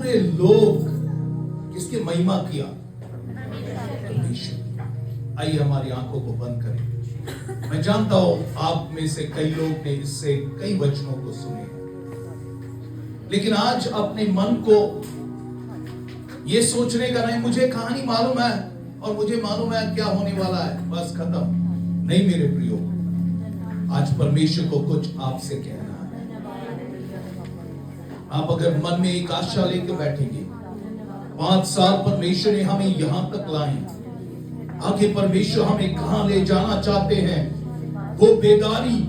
कितने लोग किसकी महिमा किया? परमेश्वर। आइए हमारी आंखों को बंद करें। मैं जानता हूं आप में से कई लोग ने इससे कई वचनों को सुने, लेकिन आज अपने मन को ये सोचने का नहीं मुझे कहानी मालूम है और मुझे मालूम है क्या होने वाला है, बस खत्म। नहीं मेरे प्रियो, आज परमेश्वर को कुछ आपसे कहना है। आप अगर मन में एक आशा लेकर बैठेंगे, 5 साल परमेश्वर ने हमें यहां तक लाए, आगे परमेश्वर हमें कहां ले जाना चाहते हैं, वो बेदारी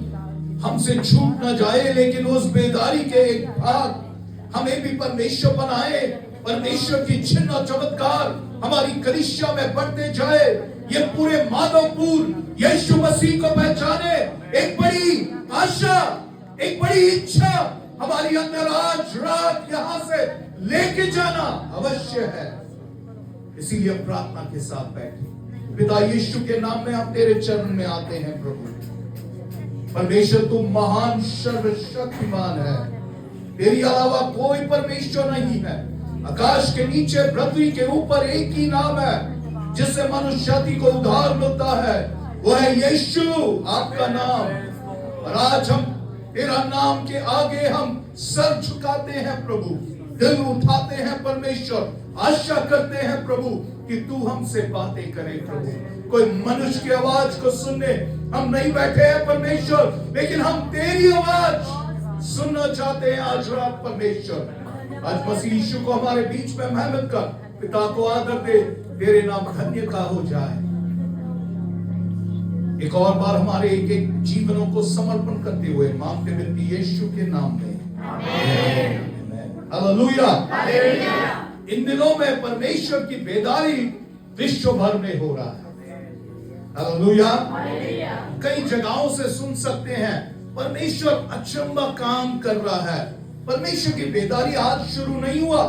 हमसे छूट ना जाए, लेकिन उस बेदारी के एक भाग हमें भी परमेश्वर बनाए। परमेश्वर की चिन्ह और चमत्कार हमारी कलीसिया में बढ़ते जाए, ये पूरे माधवपुर यीशु मसीह को पहचाने। एक बड़ी आशा, एक बड़ी इच्छा हमारी अंदर आज रात यहां से लेके जाना अवश्य है। इसीलिए प्रार्थना के साथ बैठे। पिता यीशु के नाम में हम तेरे चरण में आते हैं प्रभु। परमेश्वर तू महान सर्वशक्तिमान है, तेरी अलावा कोई परमेश्वर नहीं है। आकाश के नीचे पृथ्वी के ऊपर एक ही नाम है जिससे मनुष्य जाति को उद्धार मिलता है, वो है यीशु, आपका नाम। और आज हम तेरा नाम के आगे हम सर झुकाते हैं प्रभु, दिल उठाते हैं परमेश्वर, आशा करते हैं प्रभु कि तू हमसे बातें करे प्रभु। कोई मनुष्य की आवाज को सुनने हम नहीं बैठे हैं परमेश्वर, लेकिन हम तेरी आवाज सुनना चाहते हैं आज रात परमेश्वर। आज मसीह यीशु को हमारे बीच में मेहनत कर, पिता को आदर दे, तेरे नाम धन्य का हो जाए। एक और बार हमारे एक एक जीवनों को समर्पण करते हुए मांगते विनती यीशु के नाम में, आमीन। हालेलुया। इन दिनों में परमेश्वर की बेदारी विश्व भर में हो रहा है। हालेलुया। कई जगहों से सुन सकते हैं परमेश्वर अचंबा काम कर रहा है। परमेश्वर की बेदारी आज शुरू नहीं हुआ।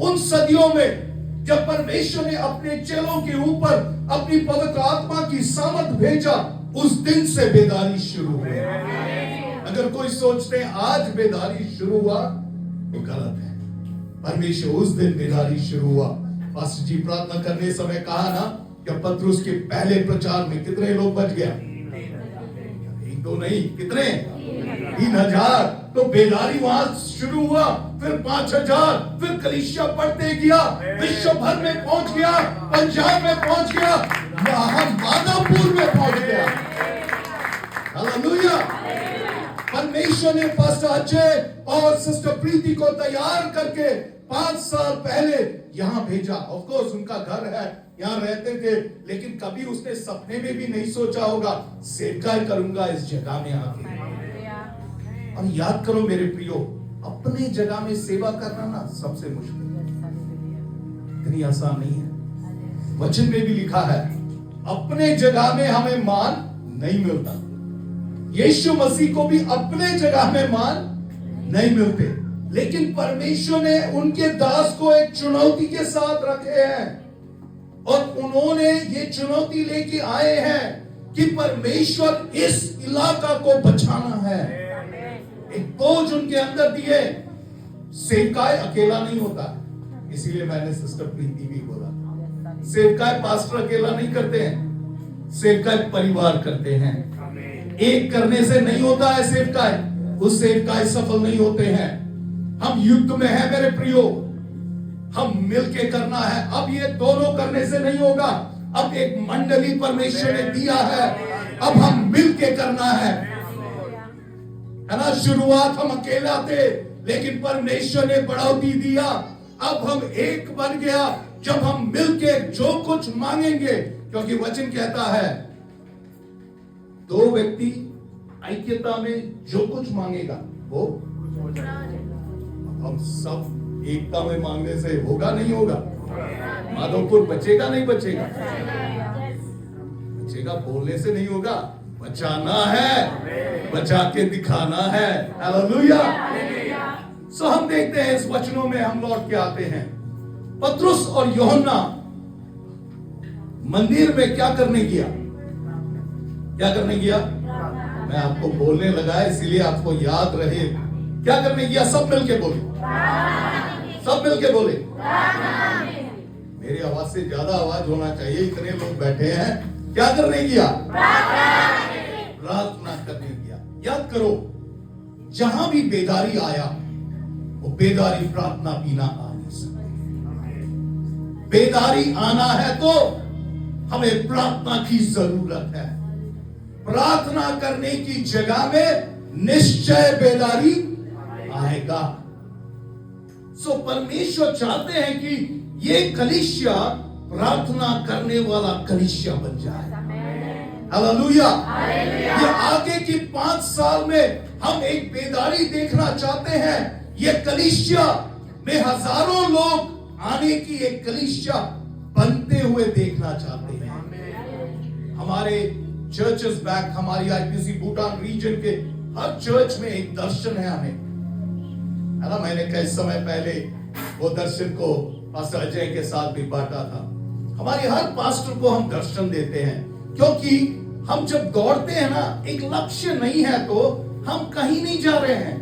उन सदियों में जब परमेश्वर ने अपने चेलों के ऊपर अपनी पवित्र आत्मा की सामर्थ भेजा, उस दिन से बेदारी शुरू हुई। अगर कोई सोचते हैं आज बेदारी शुरू हुआ तो गलत है। परमेश्वर उस दिन बेदारी शुरू हुआ। पास्टर जी प्रार्थना करने समय कहा ना कि पतरस के पहले प्रचार में कितने लोग बच गया? एक दो नहीं, कितने? 3000। तो बेदारी वहां शुरू हुआ, फिर 5000, फिर कलीसिया बढ़ते गया, विश्व भर में पहुंच गया, पंजाब में पहुंच गया, माधवपुर में पहुंच गया। हालेलुया। परमेश्वर ने पास्टर अजय और सिस्टर प्रीति को तैयार करके 5 साल पहले यहां भेजा। ऑफ कोर्स उनका घर है, यहां रहते थे, लेकिन कभी उसने सपने में भी नहीं सोचा होगा सेवकाई करूंगा इस जगह में आके। और याद करो मेरे प्रियो, अपने जगह में सेवा करना ना सबसे मुश्किल है, इतनी आसान नहीं है। वचन में भी लिखा है अपने जगह में हमें मान नहीं मिलता। यीशु मसीह को भी अपने जगह में मान नहीं मिलते, लेकिन परमेश्वर ने उनके दास को एक चुनौती के साथ रखे हैं और उन्होंने ये चुनौती लेके आए हैं कि परमेश्वर इस इलाका को बचाना है। एक बोझ उनके अंदर दिए। सेवकाई अकेला नहीं होता, इसीलिए मैंने सिस्टर प्रीति भी बोला, सेवकाई पास्टर अकेला नहीं करते हैं, सेवकाई परिवार करते हैं। एक करने से नहीं होता है सेवकाई, उस सेवकाई सफल नहीं होते हैं। हम युद्ध में है मेरे प्रियो, हम मिलके करना है। अब ये दोनों करने से नहीं होगा, अब एक मंडली परमेश्वर ने दिया है, अब हम मिलके करना है ना। शुरुआत हम अकेला थे, लेकिन परमेश्वर ने बढ़ाती दिया। अब हम एक बन गया जब हम मिलके जो कुछ मांगेंगे, क्योंकि वचन कहता है 2 व्यक्ति ऐक्यता में जो कुछ मांगेगा वो। हम सब एकता में मांगने से होगा नहीं होगा? माधवपुर बचेगा नहीं बचेगा? बचेगा, बोलने से नहीं होगा, बचाना है, बचा के दिखाना है। हालेलुया। सो हम देखते हैं इस वचनों में हम लौट के आते हैं। पतरस और यूहन्ना मंदिर में क्या करने गया? क्या करने गया? मैं आपको बोलने लगा इसीलिए आपको याद रहे। क्या करने गया? सब मिलके बोले। सब मिलके बोले, मेरी आवाज से ज्यादा आवाज होना चाहिए, इतने लोग बैठे हैं। क्या करने किया? प्रार्थना करने किया। याद करो, जहां भी बेदारी आया, वो बेदारी प्रार्थना बिना आ नहीं सकती। बेदारी आना है तो हमें प्रार्थना की जरूरत है। प्रार्थना करने की जगह में निश्चय बेदारी आएगा। सो परमेश्वर चाहते हैं कि ये कलीसिया प्रार्थना करने वाला कलीसिया बन जाए। हालेलुया। ये आगे की 5 साल में हम एक बेदारी देखना चाहते हैं। ये कलीसिया में हजारों लोग आने की एक कलीसिया बनते हुए देखना चाहते हैं। हमारे चर्चेस बैक, हमारी आईपीसी भूटान रीजन के हर चर्च में एक दर्शन है हमें, है ना। मैंने कई समय पहले वो दर्शन को पास्टर अजय के साथ भी बांटा था। हमारे हर पास्टर को हम दर्शन देते हैं, क्योंकि हम जब दौड़ते हैं ना, एक लक्ष्य नहीं है तो हम कहीं नहीं जा रहे हैं।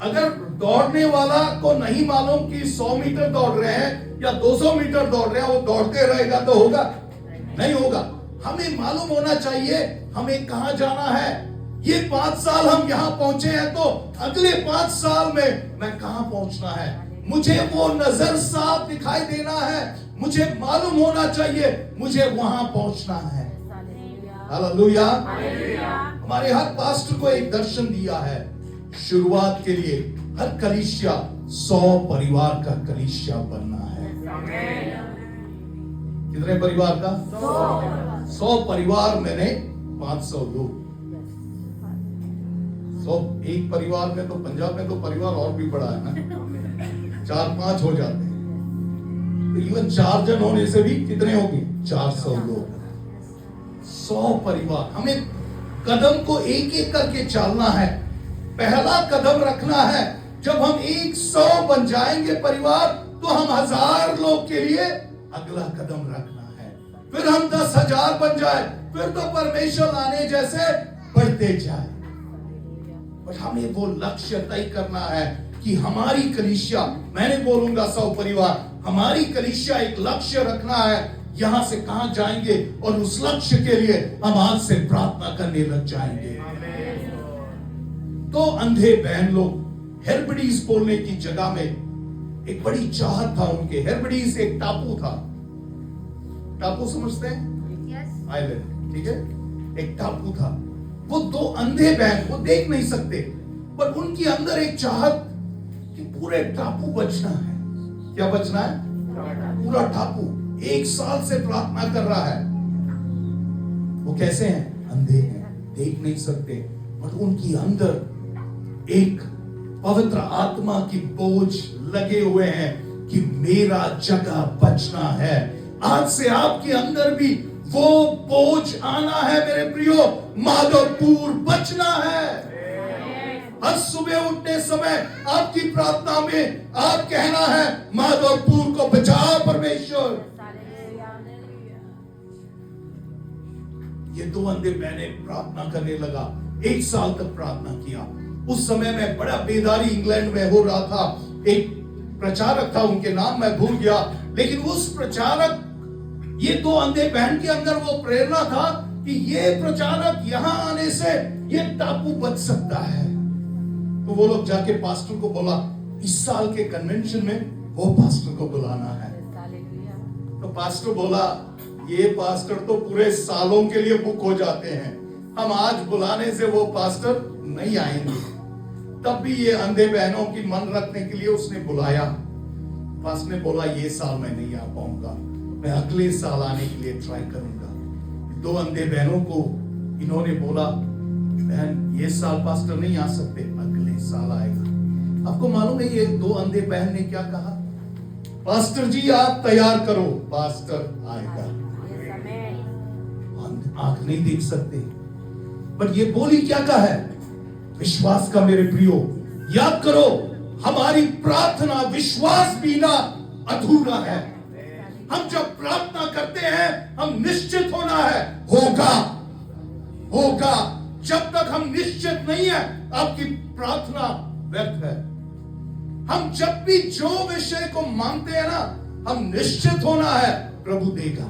अगर दौड़ने वाला को नहीं मालूम कि 100 मीटर दौड़ रहे हैं या 200 मीटर दौड़ रहे हैं, वो दौड़ते रहेगा तो होगा? नहीं होगा। हमें मालूम होना चाहिए हमें कहां जाना है। ये 5 साल हम यहां पहुंचे हैं तो अगले 5 साल में मैं कहां पहुंचना है, मुझे वो नजर साफ दिखाई देना है। मुझे मालूम होना चाहिए मुझे वहां पहुंचना है। हालेलुया। हमारे हर पास्टर को एक दर्शन दिया है। शुरुआत के लिए हर कलीसिया 100 परिवार का कलीसिया बनना है। कितने परिवार का? 100 परिवार मैंने 500 लोग। 100 एक परिवार में तो, पंजाब में तो परिवार और भी बड़ा है ना, 4-5 हो जाते हैं। तो इवन 4 जन होने से भी कितने होंगे? 400 लोग। 100 परिवार। हमें कदम को एक एक करके चलना है। पहला कदम रखना है। जब हम 100 बन जाएंगे परिवार, तो हम 1000 लोग के लिए अगला कदम रखना है। फिर हम 10,000 बन जाए, फिर तो परमेश्वर आने जैसे बढ़ते जाए। बट हमें वो लक्ष्य तय करना है कि हमारी कलीसिया, मैंने बोलूंगा 100 परिवार, हमारी कलीसिया एक लक्ष्य रखना है। यहां से कहां जाएंगे, और उस लक्ष्य के लिए हम आज से प्रार्थना करने लग जाएंगे। तो अंधे बहन लोग हेरबडीज बोलने की जगह में एक बड़ी चाहत था उनके। हेरबडीज एक टापू था। टापू समझते हैं? आइलैंड, ठीक है। एक टापू था। वो 2 अंधे बहन, वो देख नहीं सकते, पर उनके अंदर एक चाहत कि पूरे टापू बचना है। क्या बचना है? पूरा टापू। 1 साल से प्रार्थना कर रहा है। वो कैसे हैं? अंधे हैं, देख नहीं सकते, बट उनकी अंदर एक पवित्र आत्मा की बोझ लगे हुए हैं कि मेरा जगह बचना है। आज से आपके अंदर भी वो बोझ आना है मेरे प्रियो। माधवपुर बचना है। हर सुबह उठने समय आपकी प्रार्थना में आप कहना है, माधवपुर को बचाओ परमेश्वर। ये 2 अंधे बहने प्रार्थना करने लगा। 1 साल तक प्रार्थना किया। उस समय में बड़ा बेदारी इंग्लैंड में हो रहा था। एक प्रचारक था, उनके नाम मैं भूल गया, लेकिन उस प्रचारक, ये 2 अंधे बहन के अंदर वो प्रेरणा था कि ये प्रचारक यहां आने से ये टापू बच सकता है। तो वो लोग जाके पास्टर को बोला, इस साल के कन्वेंशन में वो पास्टर को बुलाना है। तो पास्टर बोला, ये पास्टर तो पूरे सालों के लिए बुक हो जाते हैं, हम आज बुलाने से वो पास्टर नहीं आएंगे। तब भी ये अंधे बहनों की मन रखने के लिए उसने बुलाया। पास्टर ने बोला, ये साल मैं नहीं आ पाऊंगा, मैं अगले साल आने के लिए ट्राई करूंगा। 2 अंधे बहनों को इन्होंने बोला, बहन ये साल पास्टर नहीं आ सकते, अगले साल आएगा। आपको मालूम है ये 2 अंधे बहन ने क्या कहा? पास्टर जी आप तैयार करो, पास्टर आएगा। आंख नहीं देख सकते, पर ये बोली क्या का है? विश्वास का। मेरे प्रियो याद करो, हमारी प्रार्थना विश्वास बिना अधूरा है। हम जब प्रार्थना करते हैं, हम निश्चित होना है होगा होगा। जब तक हम निश्चित नहीं है, आपकी प्रार्थना व्यर्थ है। हम जब भी जो विषय को मांगते हैं ना, हम निश्चित होना है प्रभु देगा।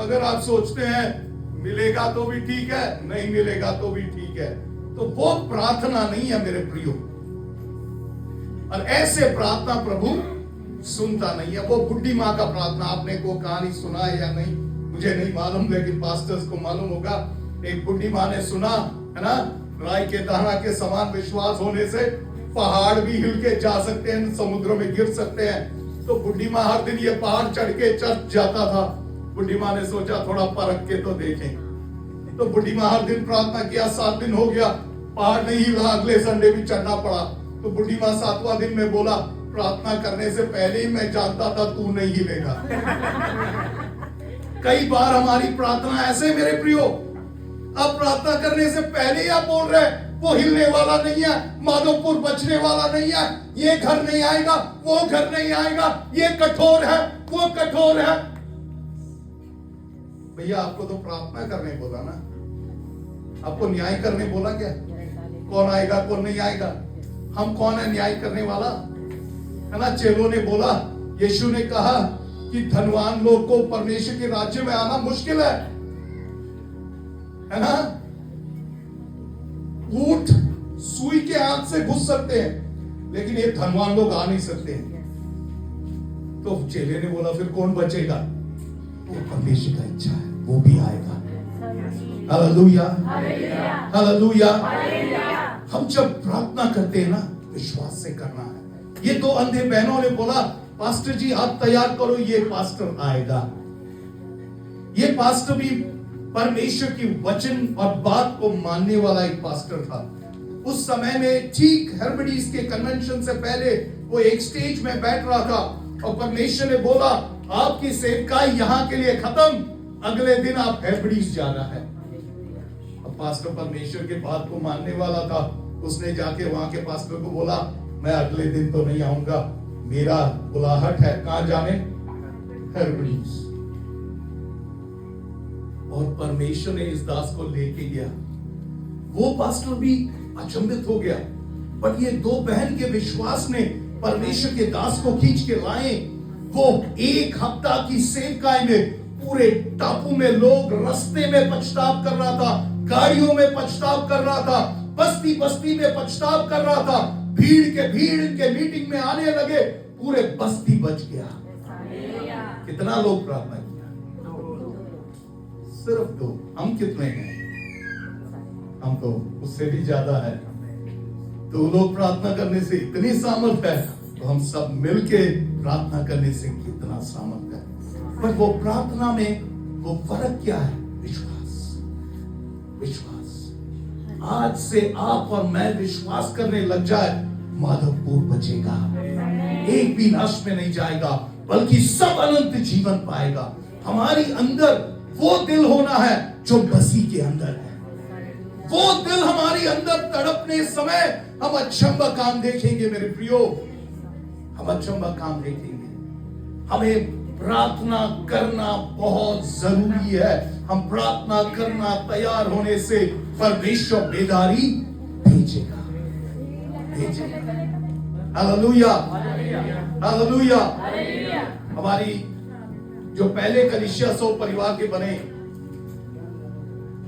अगर आप सोचते हैं मिलेगा तो भी ठीक है, नहीं मिलेगा तो भी ठीक है, तो वो प्रार्थना नहीं है मेरे प्रियो। और ऐसे प्रार्थना प्रभु सुनता नहीं है। वो बुढ़ी माँ का प्रार्थना आपने को कहानी सुना है या नहीं मुझे नहीं मालूम, लेकिन पास्टर्स को मालूम होगा। एक बुढ़ी माँ ने सुना है ना, राई के दाना के समान विश्वास होने से पहाड़ भी हिल के जा सकते हैं, समुद्र में गिर सकते हैं। तो बुढ़ी माँ हर दिन ये पहाड़ चढ़ के चर्च जाता था। बुढ़ी माँ ने सोचा थोड़ा परख के तो देखें। तो बुढ़ी माँ हर दिन प्रार्थना किया, 7 दिन हो गया, पहाड़ नहीं हिला, अगले संडे भी चढ़ना पड़ा। तो बुढ़ी माँ 7वां दिन में बोला, प्रार्थना करने से पहले ही मैं जानता था तू नहीं हिलेगा। कई बार हमारी प्रार्थना ऐसे मेरे प्रियो, अब प्रार्थना करने से पहले ही आप बोल रहे वो हिलने वाला नहीं है, माधोपुर बचने वाला नहीं है, ये घर नहीं आएगा, वो घर नहीं आएगा, ये कठोर है, वो कठोर है। भैया आपको तो प्रार्थना करने बोला ना, आपको न्याय करने बोला क्या? कौन आएगा कौन नहीं आएगा? हम कौन है न्याय करने वाला? है ना, चेलों ने बोला, यीशु ने कहा कि धनवान लोग को परमेश्वर के राज्य में आना मुश्किल है ना। ऊंट सुई के आंख से घुस सकते हैं, लेकिन ये धनवान लोग आ नहीं सकते हैं। तो चेले ने बोला फिर कौन बचेगा? वो परमेश्वर का इच्छा है, वो भी आएगा। Hallelujah, hallelujah. हम जब प्रार्थना करते हैं ना, विश्वास से करना है। ये 2 अंधे बहनों ने बोला, पास्टर जी आप तैयार करो, ये पास्टर आएगा। ये पास्टर भी परमेश्वर की वचन और बात को मानने वाला एक पास्टर था। उस समय में ठीक हेरोडिस के कन्वेंशन से पहले वो एक स्टेज में बैठ रहा था और परमेश्वर ने बोला, आपकी सेवकाई यहाँ के लिए खत्म, अगले दिन आप हेरोडिस जाना है। अब पास्टर परमेश्वर के बात को मानने वाला था, उसने जाके वहां के पास्टर को बोला, मैं अगले दिन तो नहीं आऊंगा, मेरा बुलाहट है, कहां जाने? हेरोडिस। और परमेश्वर ने इस दास को लेके गया। वो पास्टर भी अचंभित हो गया, पर ये 2 बहन के विश्वास ने परमेश्वर के दास को खींच के लाए। वो 1 हफ्ता की सेवकाई में पूरे टापू में लोग रास्ते में पछताव कर रहा था, गाड़ियों में पछताव कर रहा था, बस्ती बस्ती में पछताव कर रहा था। भीड़ के मीटिंग में आने लगे, पूरे बस्ती बच गया। कितना लोग प्रार्थना किया? सिर्फ 2। हम कितने हैं? हम तो उससे भी ज्यादा है। 2 लोग प्रार्थना करने से इतनी सामर्थ है, तो हम सब मिलके प्रार्थना करने से कितना सामर्थ है। पर वो प्रार्थना में वो फर्क क्या है? विश्वास। विश्वास। आज से आप और मैं विश्वास करने लग जाए, माधवपुर बचेगा, एक भी नाश में नहीं जाएगा, बल्कि सब अनंत जीवन पाएगा। हमारी अंदर वो दिल होना है जो मसीह के अंदर है। वो दिल हमारी अंदर तड़पने समय हम अचंभा काम देखेंगे मेरे प्रियो, हम अचंभा काम देखेंगे। हमें प्रार्थना करना बहुत जरूरी है। हम प्रार्थना करना तैयार होने से परमेश्वर बेदारी भेजेगा। Hallelujah, hallelujah. हमारी जो पहले कलीसिया 100 परिवार के बने,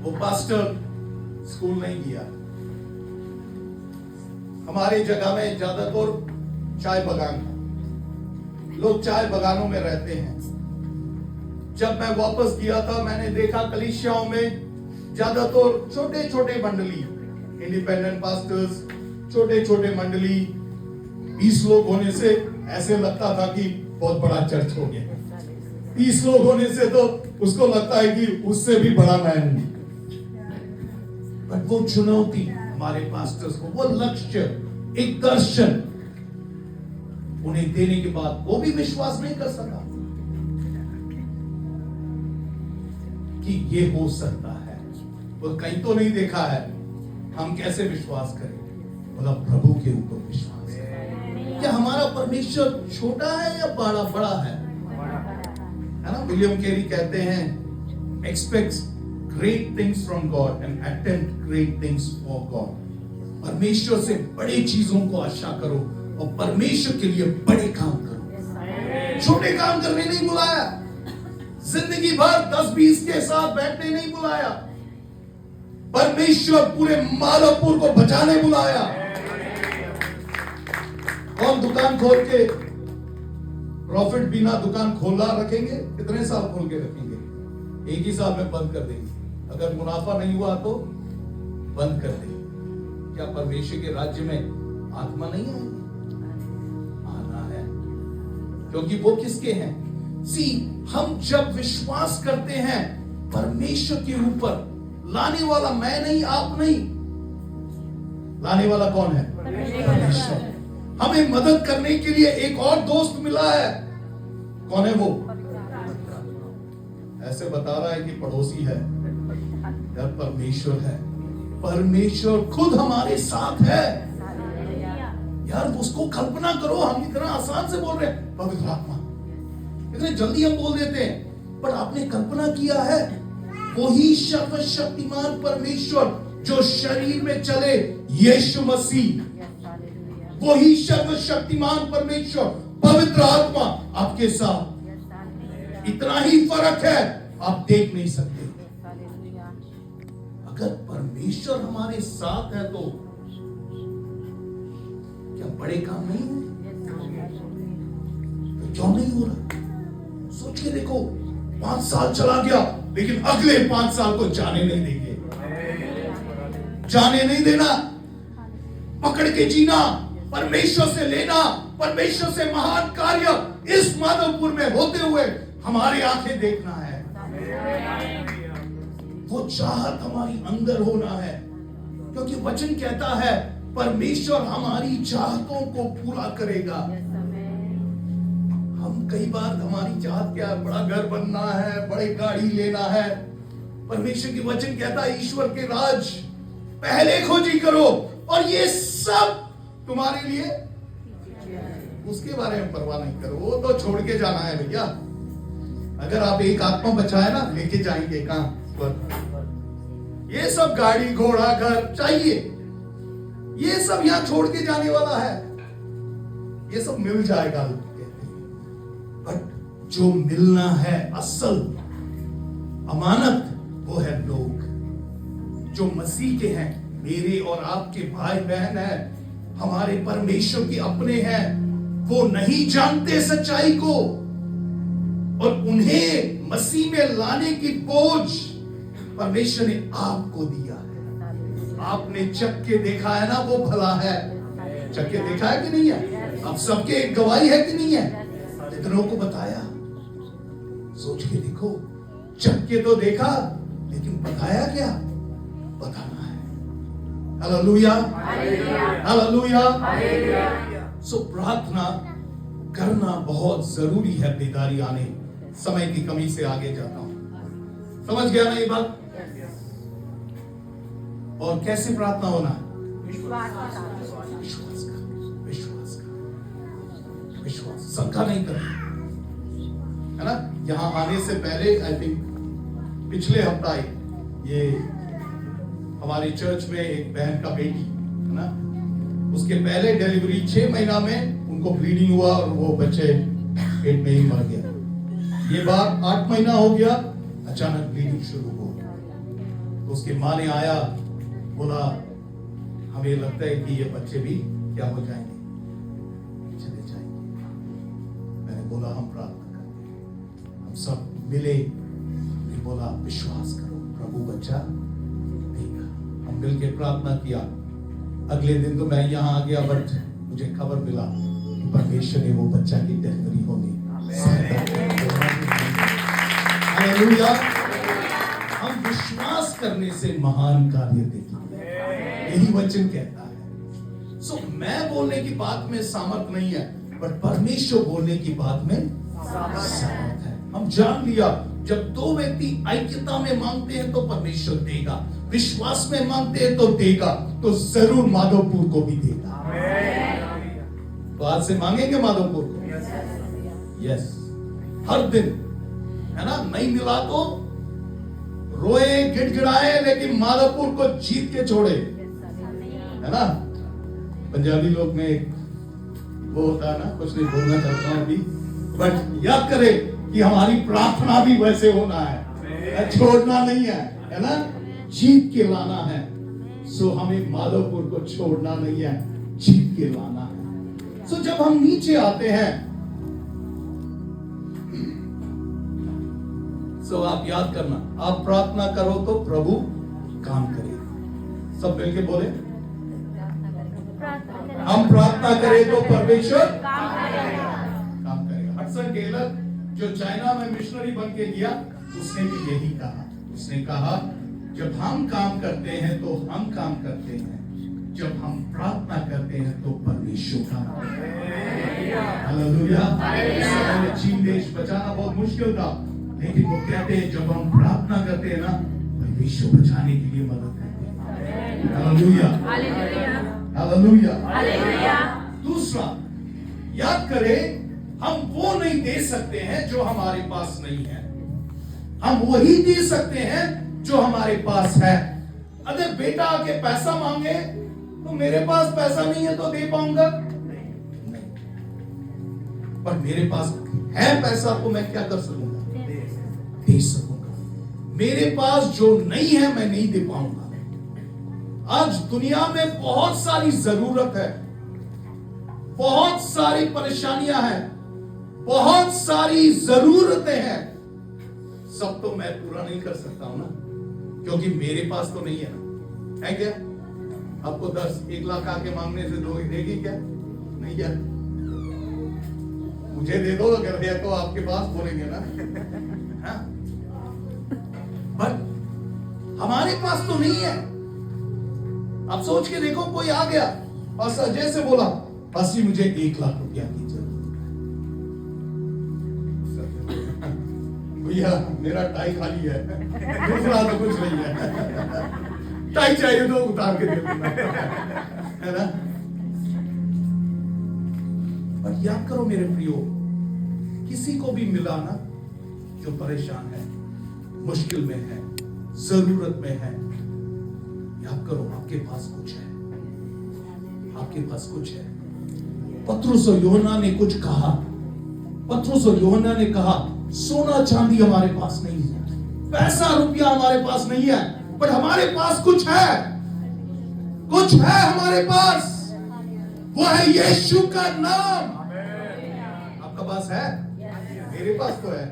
वो पास्टर स्कूल नहीं गया। हमारे जगह में ज्यादातर चाय बागान था, लोग चाय बागानों में रहते हैं। जब मैं वापस गया था, मैंने देखा कलीसियाओं में ज्यादातर छोटे छोटे मंडली, इंडिपेंडेंट पास्टर्स, छोटे छोटे मंडली, 20 लोग होने से ऐसे लगता था कि बहुत बड़ा चर्च हो गया। 30 लोग होने से तो उसको लगता है कि उससे भी बड़ा मैं हूं। पर वो चुनौती हमारे पास्टर्स को, वो लक्ष्य, एक दर्शन उन्हें देने के बाद वो भी विश्वास नहीं कर सका कि ये हो सकता है। वो कहीं तो नहीं देखा है, हम कैसे विश्वास करें? बोला प्रभु के ऊपर विश्वास है। क्या हमारा परमेश्वर छोटा है या बड़ा? बड़ा है ना। विलियम कैरी कहते हैं, expect great things from God and attempt great things for God. परमेश्वर से बड़ी चीजों को आशा करो और परमेश्वर के लिए बड़े काम करो। छोटे काम करने नहीं बुलाया, जिंदगी भर 10-20 के साथ बैठने नहीं बुलाया, परमेश्वर पूरे माधवपुर को बचाने बुलाया। कौन दुकान खोल के प्रॉफिट बिना दुकान खोला रखेंगे? कितने साल खोल के रखेंगे? एक ही साल में बंद कर देंगे। अगर मुनाफा नहीं हुआ तो बंद कर देंगे। क्या परमेश्वर के राज्य में आत्मा नहीं है? आना है, क्योंकि वो किसके हैं? हम जब विश्वास करते हैं परमेश्वर के ऊपर, लाने वाला मैं नहीं, आप नहीं, लाने वाला कौन है? परमेश्वर। हमें मदद करने के लिए एक और दोस्त मिला है। कौन है वो? ऐसे बता रहा है कि पड़ोसी है, यार परमेश्वर है। परमेश्वर खुद हमारे साथ है यार। उसको कल्पना करो, हम इतना आसान से बोल रहे हैं पवित्र आत्मा, इतने जल्दी हम बोल देते हैं, पर आपने कल्पना किया है वही सर्वशक्तिमान परमेश्वर जो शरीर में चले, यीशु मसीह, वही सर्वशक्तिमान परमेश्वर पवित्र आत्मा आपके साथ। इतना ही फर्क है, आप देख नहीं सकते। अगर परमेश्वर हमारे साथ है तो क्या बड़े काम नहीं है? तो क्यों नहीं हो रहा? सोच के देखो, 5 साल चला गया, लेकिन अगले 5 साल को जाने नहीं देंगे। जाने नहीं देना, पकड़ के जीना, परमेश्वर से लेना, परमेश्वर से महान कार्य इस माधवपुर में होते हुए हमारी आंखें देखना है। वो चाहत हमारी अंदर होना है, क्योंकि वचन कहता है परमेश्वर हमारी चाहतों को पूरा करेगा। हम कई बार हमारी चाहत क्या है? बड़ा घर बनना है, बड़ी गाड़ी लेना है। परमेश्वर की वचन कहता है ईश्वर के राज पहले खोजी करो और ये सब तुम्हारे लिए, उसके बारे में परवाह नहीं करो, वो तो छोड़ के जाना है भैया। अगर आप एक आत्मा बचाए ना, लेके जाएंगे कहां पर? ये सब गाड़ी घोड़ा घर चाहिए, ये सब यहां छोड़ के जाने वाला है, ये सब मिल जाएगा कहते हैं। बट जो मिलना है असल अमानत, वो है लोग जो मसीह के हैं, मेरे और आपके भाई बहन है, हमारे परमेश्वर के अपने हैं। वो नहीं जानते सच्चाई को और उन्हें मसीह में लाने की बोझ परमेश्वर ने आपको दिया है। आपने चक्के देखा है ना, वो भला है। चक्के देखा है कि नहीं है? आप सबके एक गवाही है कि नहीं है? इतनों को बताया। सोच के देखो, चक्के तो देखा, लेकिन बताया क्या? बताना है। Hallelujah, hallelujah. सो प्रार्थना करना बहुत जरूरी है। बेदारी आने, समय की कमी से आगे जाता हूं, समझ गया ना ये बात? और कैसे प्रार्थना होना है? विश्वास का, शंका नहीं करना है ना। यहां आने से पहले आई थिंक पिछले हफ्ता ये हमारे चर्च में एक बहन का बेटी है ना, उसके पहले डिलीवरी 6 महीना में उनको ब्लीडिंग हुआ और वो बच्चे पेट में ही मर गया। ये बात 8 महीना हो गया, अचानक ब्लीडिंग शुरू हो। तो उसकी माँ ने आया, बोला हमें लगता है कि ये बच्चे भी क्या हो जाएंगे, चले जाएंगे। मैंने बोला हम प्रार्थना करते हैं, हम सब मिले। हमने बोला विश्वास करो, प्रभु बच्चा देगा। हम मिलकर प्रार्थना किया। अगले दिन तो मैं यहाँ आ गया, बट मुझे खबर मिला कि परमेश्वर ने वो बच्चा की डिलीवरी होगी। हालेलुया। हम विश्वास करने से महान कार्य देखेंगे, यही वचन कहता है। सो मैं बोलने की बात में सामर्थ नहीं है, बट परमेश्वर बोलने की बात में सामर्थ है। हम जान लिया, जब 2 व्यक्ति ऐक्यता में मांगते हैं तो परमेश्वर देगा, विश्वास में मांगते हैं तो देगा, तो जरूर माधवपुर को भी देगा। तो आज से मांगेंगे माधवपुर को, यस, हर दिन, है ना। नहीं मिला तो रोए गिड़गिड़ाए, लेकिन माधवपुर को जीत के छोड़े। है ना। पंजाबी लोग में एक वो होता है ना, कुछ नहीं बोलना चाहता हूं अभी, बट याद करें कि हमारी प्रार्थना भी वैसे होना है, छोड़ना नहीं है ना, जीत के लाना है। सो हमें माधोपुर को छोड़ना नहीं है, जीत के लाना है। सो जब हम नीचे आते हैं, सो आप याद करना, आप प्रार्थना करो तो प्रभु काम करे। सब मिलके बोले, हम प्रार्थना करें तो परमेश्वर काम करेगा। हडसन टेलर जो चाइना में मिशनरी बन के गया, उसने भी यही कहा। उसने कहा जब हम काम करते हैं तो हम काम करते हैं, जब हम प्रार्थना करते हैं तो परमेश्वर काम करते हैं। हालेलुया। चीन देश बचाना बहुत मुश्किल था, लेकिन वो कहते हैं जब हम प्रार्थना करते हैं ना, परमेश्वर बचाने के लिए मदद करते हैं। Hallelujah, hallelujah, hallelujah. दूसरा, याद करें, हम वो नहीं दे सकते हैं जो हमारे पास नहीं है, हम वही दे सकते हैं जो हमारे पास है। अगर बेटा आके पैसा मांगे तो मेरे पास पैसा नहीं है तो दे पाऊंगा नहीं, पर मेरे पास है पैसा तो मैं क्या कर सकूंगा, दे सकूंगा। मेरे पास जो नहीं है मैं नहीं दे पाऊंगा। आज दुनिया में बहुत सारी जरूरत है, बहुत सारी परेशानियां हैं, बहुत सारी जरूरतें हैं। सब तो मैं पूरा नहीं कर सकता हूं ना, क्योंकि मेरे पास तो नहीं है ना, है क्या? आपको 1 लाख आके मांगने से दोगे, देगी क्या? नहीं क्या? मुझे दे दो अगर है तो आपके पास, बोलेंगे ना। हाँ? बट हमारे पास तो नहीं है। आप सोच के देखो, कोई आ गया और अजय से बोला, बस जी मुझे 1 लाख रुपया की जरूरत, भैया मेरा टाई खाली है, दूसरा तो कुछ नहीं है, टाई चाहिए तो उतार के दे दूंगा, है ना। पर याद करो मेरे प्रियो, किसी को भी मिला ना जो परेशान है, मुश्किल में है, जरूरत में है, याद करो आपके पास कुछ है, आपके पास कुछ है। पतरस और यूहन्ना ने कुछ कहा, पतरस और यूहन्ना ने कहा सोना चांदी हमारे पास नहीं है, पैसा रुपया हमारे पास नहीं है, पर हमारे पास कुछ है, कुछ है हमारे पास, वो है यीशु का नाम। आपका पास है? मेरे पास तो है,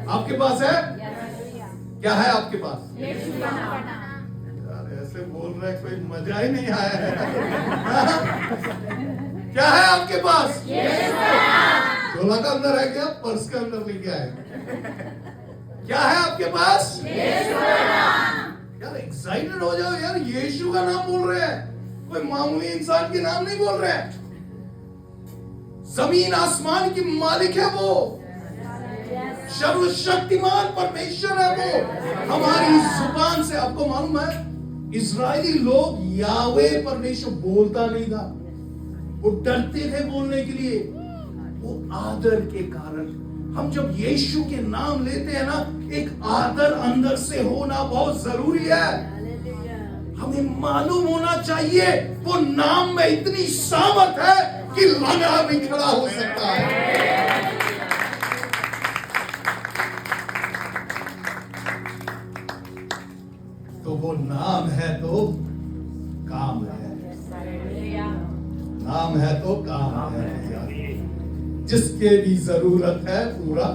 आपके पास है? क्या है आपके पास? यार ऐसे बोल रहे कोई मजा ही नहीं आया है। क्या है आपके पास? झोला का अंदर है क्या? पर्स के अंदर लेके आए? क्या है आपके पास? यार एक्साइटेड हो जाओ यार, यीशु का नाम बोल रहे हैं, कोई मामूली इंसान के नाम नहीं बोल रहे हैं। जमीन आसमान की मालिक है वो, सर्वशक्तिमान परमेश्वर है वो। हमारी जुबान से, आपको मालूम है इजरायली लोग यावे परमेश्वर बोलता नहीं था, वो डरते थे बोलने के लिए, वो आदर के कारण। हम जब यीशु के नाम लेते हैं ना, एक आदर अंदर से होना बहुत जरूरी है। हमें मालूम होना चाहिए वो नाम में इतनी सामर्थ है कि लंगड़ा भी खड़ा हो सकता है। तो वो नाम है तो काम है, नाम है तो काम है। जिसके भी जरूरत है पूरा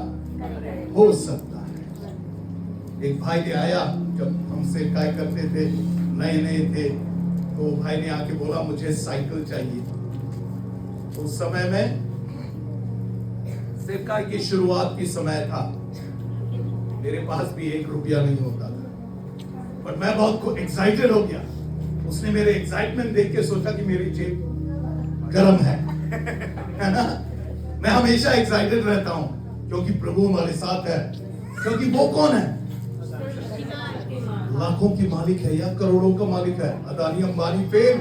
हो सकता है। एक भाई ने आया, जब हमसे काय करते थे, नए नए थे, तो भाई ने आके बोला मुझे साइकिल चाहिए। उस समय में सेवकाई की शुरुआत की समय था, मेरे पास भी 1 रुपया नहीं होता था, पर मैं बहुत एक्साइटेड हो गया। उसने मेरे एक्साइटमेंट देख के सोचा कि मेरी जेब गर्म है ना। मैं हमेशा एक्साइटेड रहता हूं, क्योंकि प्रभु हमारे साथ है। क्योंकि वो कौन है? लाखों की मालिक है या करोड़ों का मालिक है। अदानी अंबानी फेल,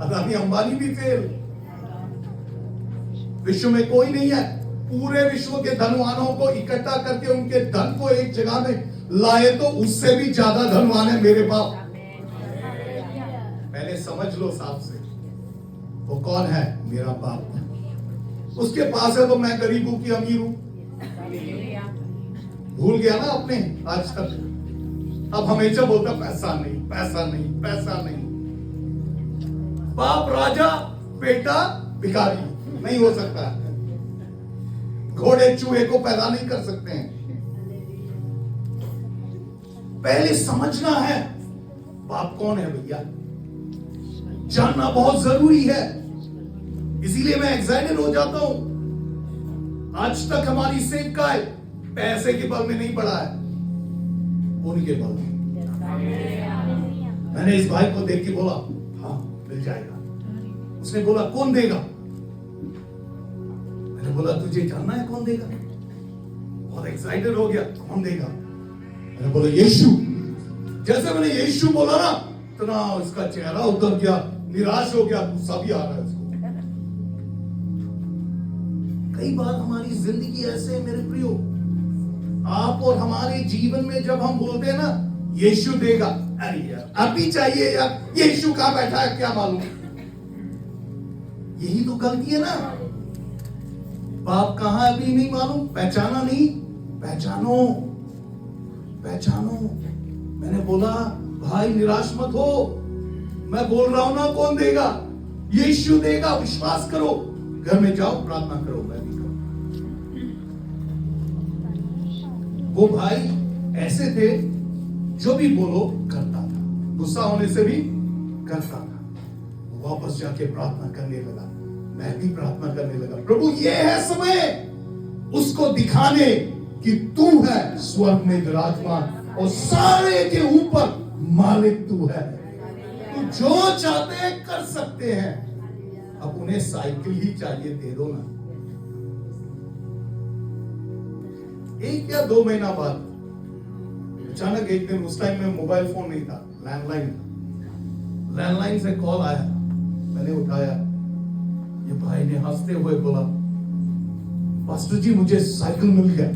अदानी अंबानी भी फेल। विश्व में कोई नहीं है, पूरे विश्व के धनवानों को इकट्ठा करके उनके धन को एक जगह में लाए तो उससे भी ज्यादा धनवान है मेरे बाप, समझ लो साफ से, वो कौन है? मेरा बाप। उसके पास है तो मैं गरीब हूं कि अमीर हूं? भूल गया ना अपने आज तक। अब हमेशा बोलता पैसा नहीं, पैसा नहीं, पैसा नहीं। बाप राजा, बेटा भिखारी नहीं हो सकता। घोड़े चूहे को पैदा नहीं कर सकते हैं। पहले समझना है बाप कौन है भैया, जानना बहुत जरूरी है। इसीलिए मैं एक्साइटेड हो जाता हूं। आज तक हमारी सेव का पैसे के बल में नहीं बढ़ा है, उनके बल में। मैंने इस भाई को देख के बोला हाँ मिल जाएगा। उसने बोला कौन देगा? मैंने बोला तुझे जानना है कौन देगा? बहुत एक्साइटेड हो गया, कौन देगा? मैंने बोला यीशु। जैसे मैंने यीशु बोला ना, तो ना उसका चेहरा उतर गया, निराश हो गया, गुस्सा भी आ रहा है उसको। कई बार हमारी जिंदगी ऐसे है मेरे प्रियो, आप और हमारे जीवन में जब हम बोलते हैं ना यीशु देगा, अरे यार अभी चाहिए यार, यीशु कहां बैठा है क्या मालूम। यही तो गलती है ना। बाप कहां है अभी नहीं मालूम, पहचाना नहीं, पहचानो, पहचानो। मैंने बोला भाई निराश मत हो, मैं बोल रहा हूं ना कौन देगा, यीशु देगा, विश्वास करो। घर में जाओ प्रार्थना करो, मैं भी करूं। वो भाई ऐसे थे, जो भी बोलो करता था, गुस्सा होने से भी करता था। वापस जाके प्रार्थना करने लगा, मैं भी प्रार्थना करने लगा। प्रभु ये है समय उसको दिखाने कि तू है स्वर्ग में विराजमान और सारे के ऊपर मालिक तू है। तू जो चाहते हैं कर सकते हैं। अब उन्हें साइकिल ही चाहिए, दे दो ना। 1 या 2 महीना बाद अचानक एक दिन, उस टाइम में मोबाइल फोन नहीं था, लैंडलाइन था। लैंडलाइन से कॉल आया, मैंने उठाया। ये भाई ने हंसते हुए बोला पास्टर जी मुझे साइकिल मिल गया।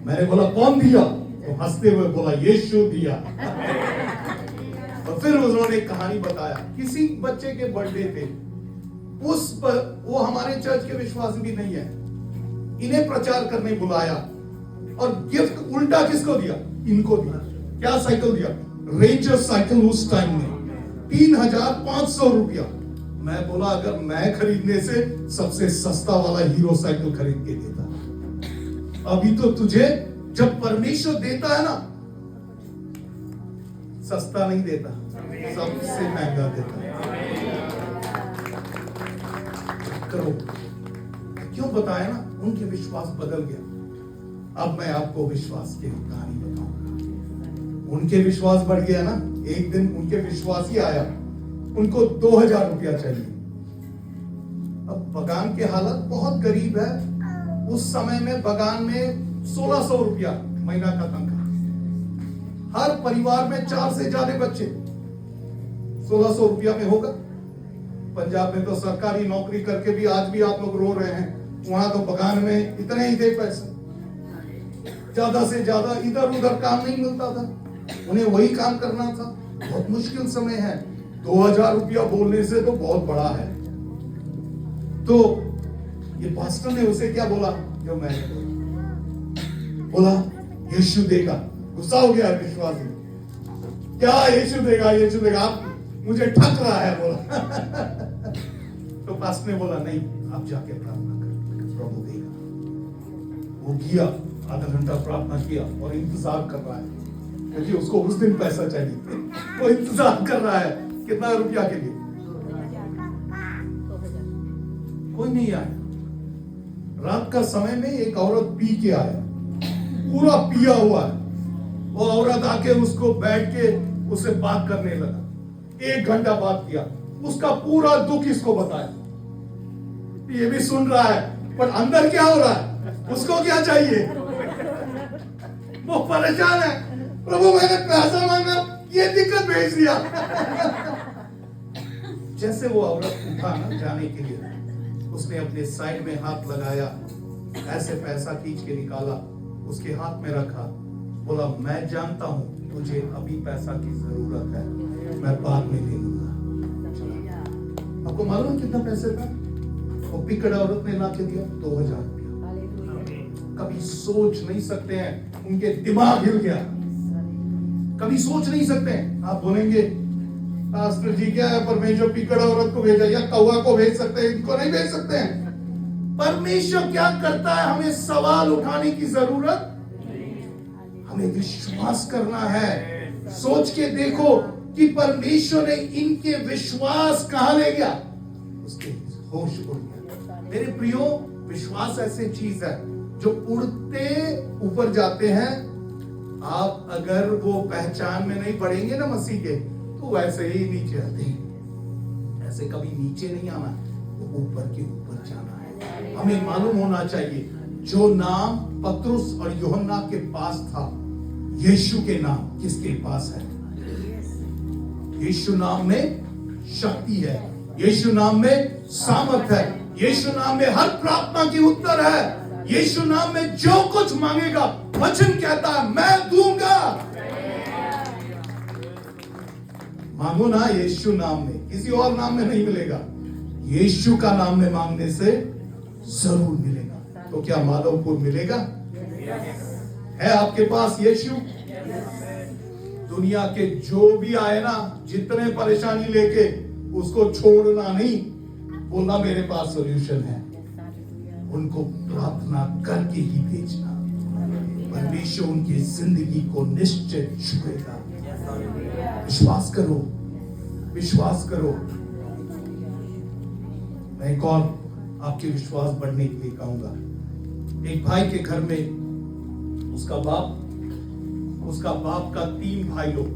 मैंने बोला कौन दिया? तो हंसते हुए बोला यीशु दिया। और फिर उन्होंने कहानी बताया, किसी बच्चे के बर्थडे थे, उस पर वो हमारे चर्च के विश्वासी भी नहीं है, इन्हें प्रचार करने बुलाया और गिफ्ट उल्टा किसको दिया? इनको दिया। क्या साइकिल दिया? Ranger cycle. उस टाइम में 3500 रुपया। मैं बोला अगर मैं खरीदने से सबसे सस्ता वाला हीरो साइकिल खरीद के देता। अभी तो तुझे जब परमेश्वर देता है ना, सस्ता नहीं देता, सबसे महंगा देता है। करो क्यों बताया ना, उनके विश्वास बदल गया। अब मैं आपको विश्वास की कहानी बताऊंगा। उनके विश्वास बढ़ गया ना। एक दिन उनके विश्वासी आया, उनको 2000 रुपया चाहिए। अब बगान के हालत बहुत गरीब है। उस समय में बगान में 1600 रुपया महीना का तनख्वाह। हर परिवार में 4 से ज्यादा बच्चे, 1600 रुपया में होगा। पंजाब में तो सरकारी नौकरी करके भी आज भी आप लोग रो रहे हैं। वहां तो बगान में इतने ही थे पैसे, ज्यादा से ज्यादा। इधर उधर काम नहीं मिलता था, उन्हें वही काम करना था। बहुत मुश्किल समय है। 2000 रुपया बोलने से तो बहुत बड़ा है। तो ये पास्टर ने उसे क्या बोला, जो मैंने बोला यीशु देगा। गुस्सा हो गया विश्वासी, क्या यीशु देगा, यीशु देगा, आप मुझे ठग रहा है बोला। तो पास्टर ने बोला नहीं, आप जाके प्रार्थना करो, प्रभु देगा। वो किया, आधा घंटा प्रार्थना किया और इंतजार कर रहा है, क्योंकि उसको उस दिन पैसा चाहिए। वो इंतजार कर रहा है कितना रुपया के लिए। कोई नहीं आया। रात का समय में एक औरत पी के आया, पूरा पिया हुआ है। वो औरत आके उसको बैठ के उससे बात करने लगा। 1 घंटा बात किया, उसका पूरा दुख इसको बताया। ये भी सुन रहा है, पर अंदर क्या हो रहा है, उसको क्या चाहिए। वो परेशान है, प्रभु मैंने पैसा मांगा, ये दिक्कत भेज दिया। जैसे वो औरत उठा ना जाने के लिए, उसने अपने साइड में हाथ लगाया, ऐसे पैसा खींच के निकाला, उसके हाथ में रखा। बोला मैं जानता हूं तुझे अभी पैसा की जरूरत है, मैं बाद में ले लूंगा। आपको मालूम है कितना पैसे था? वो पिकड़ औरत ने ला के दिया 2000 रुपया। कभी सोच नहीं सकते हैं, उनके दिमाग हिल गया। कभी सोच नहीं सकते हैं। आप बोलेंगे पास्टर जी क्या है, परमेश्वर पिकड़ औरत को भेजा या कौवा को भेज सकते हैं, इनको नहीं भेज सकते हैं। परमेश्वर क्या करता है, हमें सवाल उठाने की जरूरत, हमें विश्वास करना है। सोच के देखो कि परमेश्वर ने इनके विश्वास कहां ले गया, उसके होश उड़ गया। मेरे प्रियो, विश्वास ऐसी चीज है जो उड़ते ऊपर जाते हैं। आप अगर वो पहचान में नहीं बढ़ेंगे ना मसीह के, तो वैसे ही नीचे आते हैं। ऐसे कभी नीचे नहीं आना, वो ऊपर के ऊपर जाना है। हमें मालूम होना चाहिए जो नाम पतरस और यूहन्ना के पास था, यीशु के नाम किसके पास है? यीशु नाम में शक्ति है, यीशु नाम में सामर्थ है, यीशु नाम में हर प्रार्थना की उत्तर है। यीशु नाम में जो कुछ मांगेगा, वचन कहता है मैं दूंगा। मांगो ना यीशु नाम में, किसी और नाम में नहीं मिलेगा। यीशु का नाम में मांगने से जरूर मिलेगा। तो क्या माधवपुर मिलेगा? है आपके पास यीशु? दुनिया के जो भी आए ना, जितने परेशानी लेके, उसको छोड़ना नहीं, बोलना मेरे पास सॉल्यूशन है। उनको प्रार्थना करके ही भेजना, परमेश्वर उनकी जिंदगी को निश्चित छुएगा। विश्वास करो, विश्वास करो। मैं एक और आपके विश्वास बढ़ने के लिए कहूंगा। एक भाई के घर में उसका बाप का 3 भाई लोग,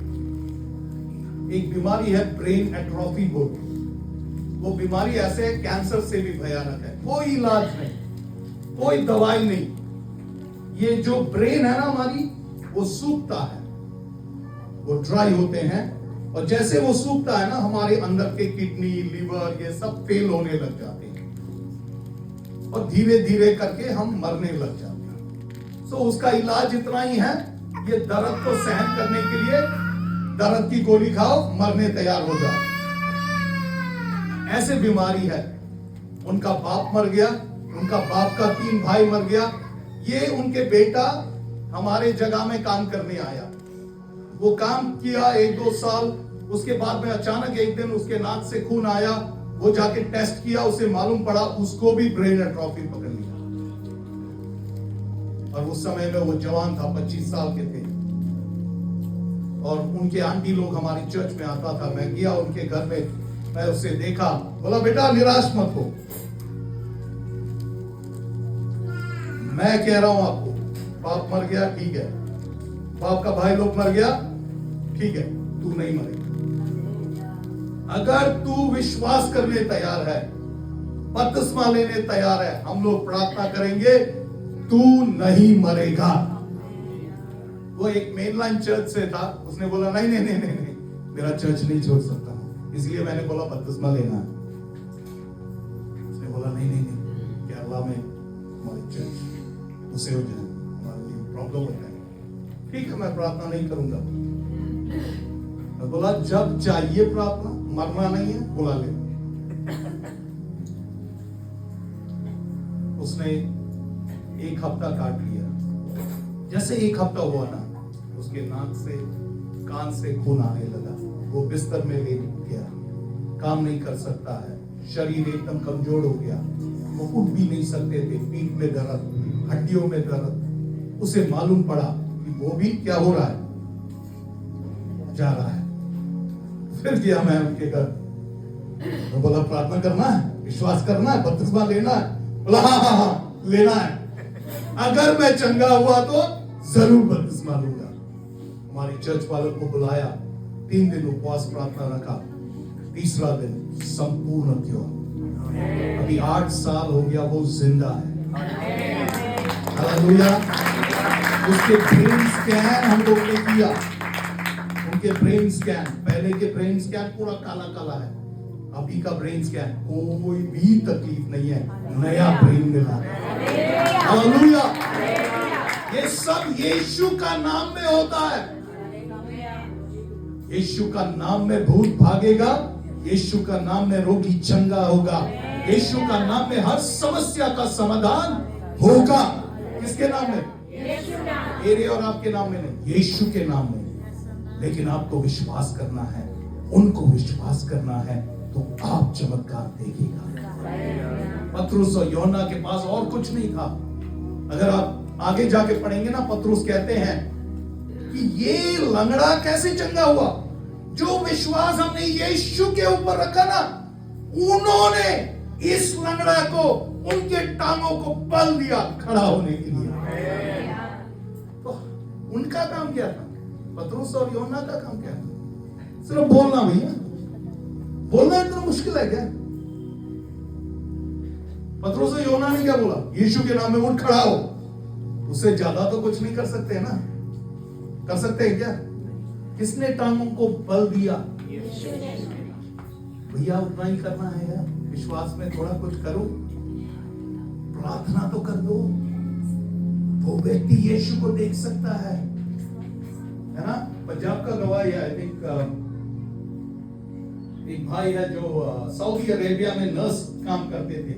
एक बीमारी है ब्रेन एट्रोफी बोलते। वो बीमारी ऐसे है, कैंसर से भी भयानक है। कोई इलाज नहीं, कोई दवाई नहीं। ये जो ब्रेन है ना हमारी, वो सूखता है, वो ड्राई होते हैं, और जैसे वो सूखता है ना, हमारे अंदर के किडनी, लीवर, ये सब फेल होने लग जाते हैं, और धीरे धीरे करके हम मरने लग जाते हैं। सो उसका इलाज इतना ही है, ये दर्द को सहन करने के लिए दर्द की गोली खाओ, मरने तैयार हो जाओ। ऐसे बीमारी है। उनका बाप मर गया, उनका बाप का 3 भाई मर गया। ये उनके बेटा हमारे जगह में काम करने आया। वो काम किया 1-2 साल, उसके बाद में अचानक एक दिन उसके नाक से खून आया। वो जाके टेस्ट किया, उसे मालूम पड़ा उसको भी ब्रेन एट्रोफी पकड़ लिया। और उस समय में वो जवान था, 25 साल के थे। और उनके आंटी लोग हमारी चर्च में आता था। मैं गया उनके घर में, मैं उसे देखा, बोला बेटा निराश मत हो। मैं कह रहा हूं आपको, बाप मर गया ठीक है, बाप का भाई लोग मर गया ठीक है, तू नहीं मरेगा। अगर तू विश्वास करने तैयार है, बपतिस्मा लेने तैयार है, हम लोग प्रार्थना करेंगे, तू नहीं मरेगा। वो एक मेनलाइन चर्च से था, उसने बोला नहीं नहीं नहीं नहीं, नहीं मेरा चर्च नहीं छोड़ सकता, इसलिए मैंने बोला बपतिस्मा लेना है। उसने बोला नहीं नहीं नहीं, केरला में हमारी चर्च उसे हो जाए, हमारे लिए प्रॉब्लम हो जाए। ठीक है, मैं प्रार्थना नहीं करूंगा। मैं बोला जब चाहिए प्रार्थना, मरना नहीं है, बुला ले। उसने 1 हफ्ता काट लिया। जैसे 1 हफ्ता हुआ ना, उसके नाक से, कान से खून आने लगा। वो बिस्तर में लेट गया, काम नहीं कर सकता है, शरीर एकदम कमजोर हो गया। वो उठ भी नहीं सकते थे, पीठ में दर्द, हड्डियों में दर्द। उसे मालूम पड़ा कि वो भी क्या हो रहा है, जा रहा है। फिर गया मैं उनके घर, तो बोला प्रार्थना करना है, विश्वास करना है, बपतिस्मा लेना है। बोला हाँ हाँ हाँ लेना है, अगर मैं चंगा हुआ तो जरूर बपतिस्मा लूंगा। हमारी चर्च वालों को बुलाया, 3 दिन उपवास प्रार्थना रखा, तीसरा दिन संपूर्ण किया। अभी 8 साल हो गया, वो जिंदा है। हालेलुया। उसके ब्रेन स्कैन हम लोग ने किया, उनके ब्रेन स्कैन, पहले के ब्रेन स्कैन पूरा काला काला है, अभी का ब्रेन स्कैन कोई भी तकलीफ नहीं है, नया ब्रेन मिला। हालेलुया। ये सब यीशु का नाम में होता है। यीशु का नाम में भूत भागेगा, यीशु का नाम में रोगी चंगा होगा, यीशु का नाम में हर समस्या का समाधान होगा। किसके नाम में? मेरे और आपके नाम में नहीं, यीशु के नाम में। लेकिन आपको विश्वास करना है, उनको विश्वास करना है, तो आप चमत्कार देखेगा। पतरस और यूहन्ना के पास और कुछ नहीं था। अगर आप आगे जाके पढ़ेंगे ना, पतरस कहते हैं कि ये लंगड़ा कैसे चंगा हुआ? जो विश्वास हमने यीशु के ऊपर रखा ना, उन्होंने इस लंगड़ा को, उनके टांगों को बल दिया खड़ा होने के लिए। तो उनका काम क्या था? पतरस और यूहन्ना का काम क्या था? सिर्फ बोलना। भैया बोलना इतना मुश्किल है क्या? पतरस और यूहन्ना ने क्या बोला? यीशु के नाम में उठ खड़ा हो। उससे ज्यादा तो कुछ नहीं कर सकते हैं ना? कर सकते हैं क्या? किसने टांगों को बल दिया? भैया उतना ही करना है यार। विश्वास में थोड़ा कुछ करो, प्रार्थना तो कर दो। वो व्यक्ति यीशु को देख सकता है ना? पंजाब का गवाही है, आई थिंक एक भाई है जो सऊदी अरेबिया में नर्स काम करते थे।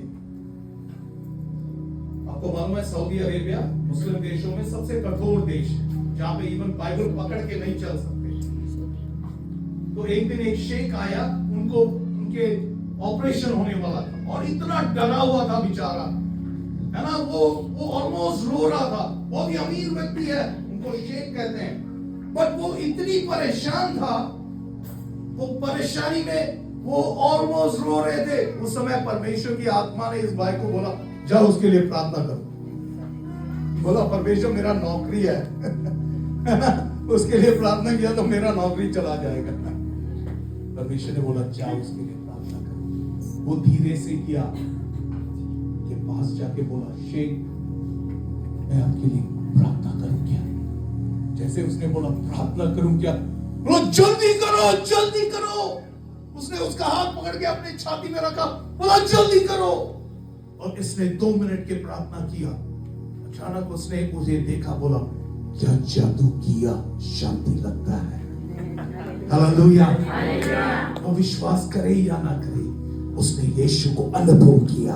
आपको मालूम है सऊदी अरेबिया मुस्लिम देशों में सबसे कठोर देश है, जहां पे इवन बाइबल पकड़ के नहीं चल सकते। तो एक दिन एक शेख आया, उनको उनके ऑपरेशन होने वाला था और इतना डरा हुआ था बेचारा, है ना? वो ऑलमोस्ट रो रहा था। बहुत ही अमीर व्यक्ति है, उनको शेख कहते हैं, बट वो इतनी परेशान था, वो परेशानी में वो ऑलमोस्ट रो रहे थे। उस समय परमेश्वर की आत्मा ने इस भाई को बोला, जाओ उसके लिए प्रार्थना करो। बोला परमेश्वर मेरा नौकरी है, है ना? उसके लिए प्रार्थना किया तो मेरा नौकरी चला जाएगा। परमेश्वर ने बोला जाओ उसके लिए प्रार्थना करो। वो धीरे से किया, के पास जाके बोला, शेख मैं आपके लिए प्रार्थना करूं क्या? जैसे उसने बोला प्रार्थना करूं क्या, बोलो जल्दी करो जल्दी करो। उसने उसका हाथ पकड़ के अपने छाती में रखा, बोला जल्दी करो। और इसने 2 मिनट की प्रार्थना किया। अचानक उसने मुझे देखा, बोला क्या जादू किया, शांति लगता है। हालेलुया। वो विश्वास करे या ना करे, उसने यीशु को अनुभव किया।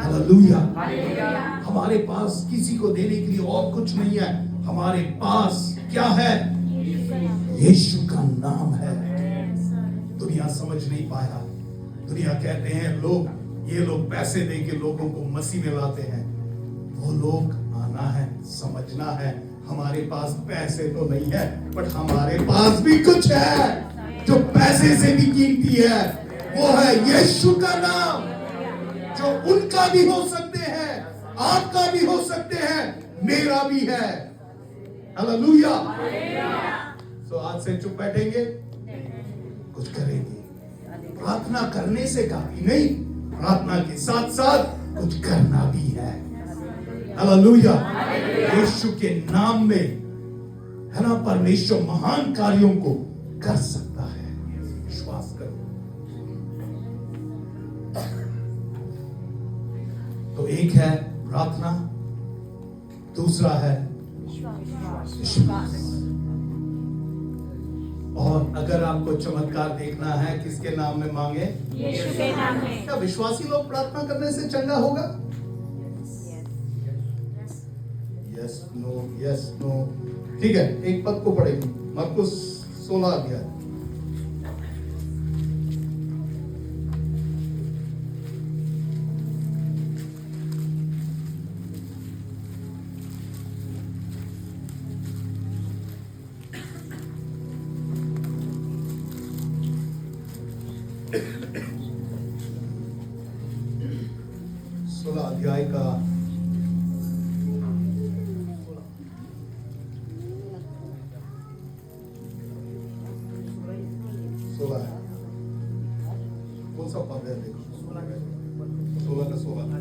हालेलुया। हमारे पास किसी को देने के लिए और कुछ नहीं है, हमारे पास क्या है? यीशु का नाम है। दुनिया समझ नहीं पाया। दुनिया कहते हैं ये लोग पैसे दे के लोगों को मसीह में लाते हैं। वो लोग आना है, समझना है। हमारे पास पैसे तो नहीं है, बट हमारे पास भी कुछ है जो पैसे से भी कीमती है। वो है यीशु का नाम, जो उनका भी हो सकते हैं, आपका भी हो सकते हैं, मेरा भी है। हालेलुया। तो आज से चुप बैठेंगे, कुछ करेंगे। प्रार्थना करने से काफी नहीं, प्रार्थना के साथ साथ कुछ करना भी है। हालेलुया। यीशु के नाम में, है ना, परमेश्वर महान कार्यों को कर सकता है। विश्वास करो। तो एक है प्रार्थना, दूसरा है विश्वास। और अगर आपको चमत्कार देखना है, किसके नाम में मांगे? यीशु के नाम में। क्या विश्वासी लोग प्रार्थना करने से चंगा होगा? Yes no yes no. ठीक है, एक पद को पढ़ेंगे, मरकुस 16 अध्याय। अध्याय का 16 है। कौन सा पद है? देखो 16 का 16।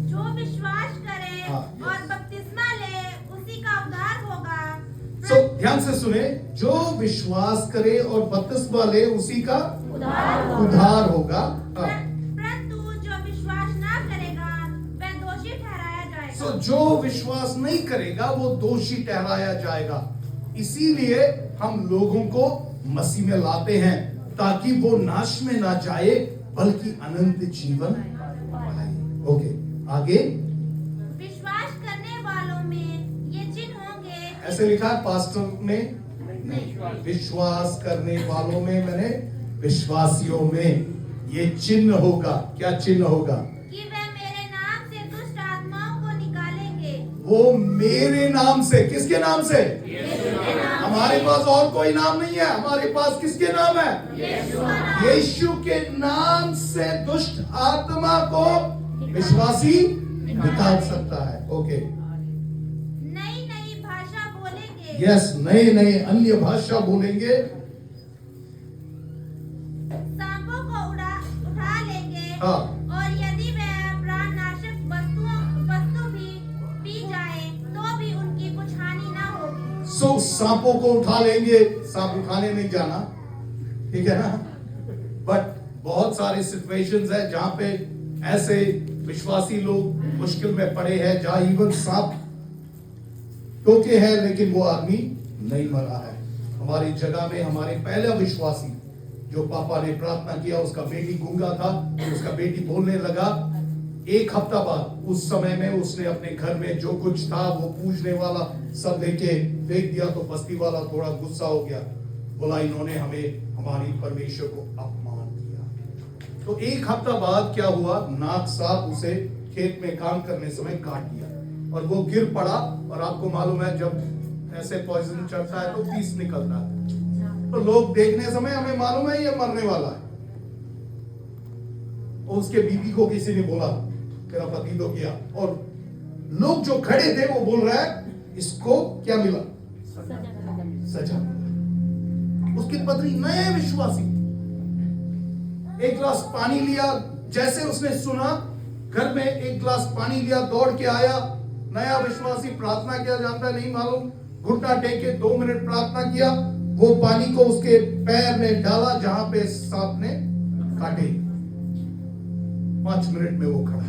जो विश्वास करे और बपतिस्मा ले उसी का उद्धार होगा। ध्यान से सुने, जो विश्वास करे और बपतिस्मा ले उसी का उद्धार होगा। सो जो विश्वास नहीं करेगा वो दोषी ठहराया जाएगा। इसीलिए हम लोगों को मसीह में लाते हैं ताकि वो नाश में ना जाए बल्कि अनंत जीवन पाए। ओके, आगे विश्वास करने वालों में ये चिन्ह होंगे। ऐसे लिखा है पास्टर ने नहीं, विश्वास करने वालों में, मैंने विश्वासियों में ये चिन्ह होगा। क्या चिन्ह होगा? कि वे मेरे नाम से दुष्ट आत्माओं को निकालेंगे। वो मेरे नाम से, किसके नाम से? हमारे पास और कोई नाम नहीं है, हमारे पास किसके नाम है? यीशु के नाम से दुष्ट आत्मा को विश्वासी निकाल सकता है। ओके, नई नई भाषा बोलेंगे। यस, नए नए अन्य भाषा बोलेंगे। सांपों को उठा लेंगे। हाँ। और यदि वे प्राणनाशक वस्तु भी पी जाए तो भी उनकी कुछ हानि ना होगी। सो सांपों को उठा लेंगे। सांप उठाने नहीं जाना, ठीक है ना? बट बहुत सारे सिचुएशंस है जहां पे ऐसे विश्वासी लोग मुश्किल में पड़े हैं, जहां इवन सांप टोके हैं लेकिन वो आदमी नहीं मरा है। हमारी जगह में हमारे पहला विश्वासी जो पापा ने प्रार्थना किया, उसका बेटी गूंगा था, उसका बेटी बोलने लगा। एक हफ्ता बाद उस समय में उसने अपने घर में जो कुछ था वो पूजने वाला सब लेके फेंक दिया। तो बस्ती वाला थोड़ा गुस्सा हो गया, बोला इन्होंने हमें हमारी परमेश्वर को अपमान किया। तो एक हफ्ता बाद क्या हुआ, नाग सांप उसे खेत में काम करने समय काट दिया और वो गिर पड़ा। और आपको मालूम है जब ऐसे पॉइजन चढ़ता है तो पीस निकलता है। तो लोग देखने समय हमें मालूम है ये मरने वाला है। और उसके बीबी को किसी ने बोला तेरा पति तो गया, और लोग जो खड़े थे वो बोल रहे हैं इसको क्या मिला? सजा। उसकी पत्नी नए विश्वासी एक गिलास पानी लिया, जैसे उसने सुना घर में एक गिलास पानी लिया, दौड़ के आया। नया विश्वासी प्रार्थना किया जाता है नहीं मालूम, घुटना टेक के 2 मिनट प्रार्थना किया, वो पानी को उसके पैर में डाला जहां पे सांप ने काटे। 5 मिनट में वो खड़ा,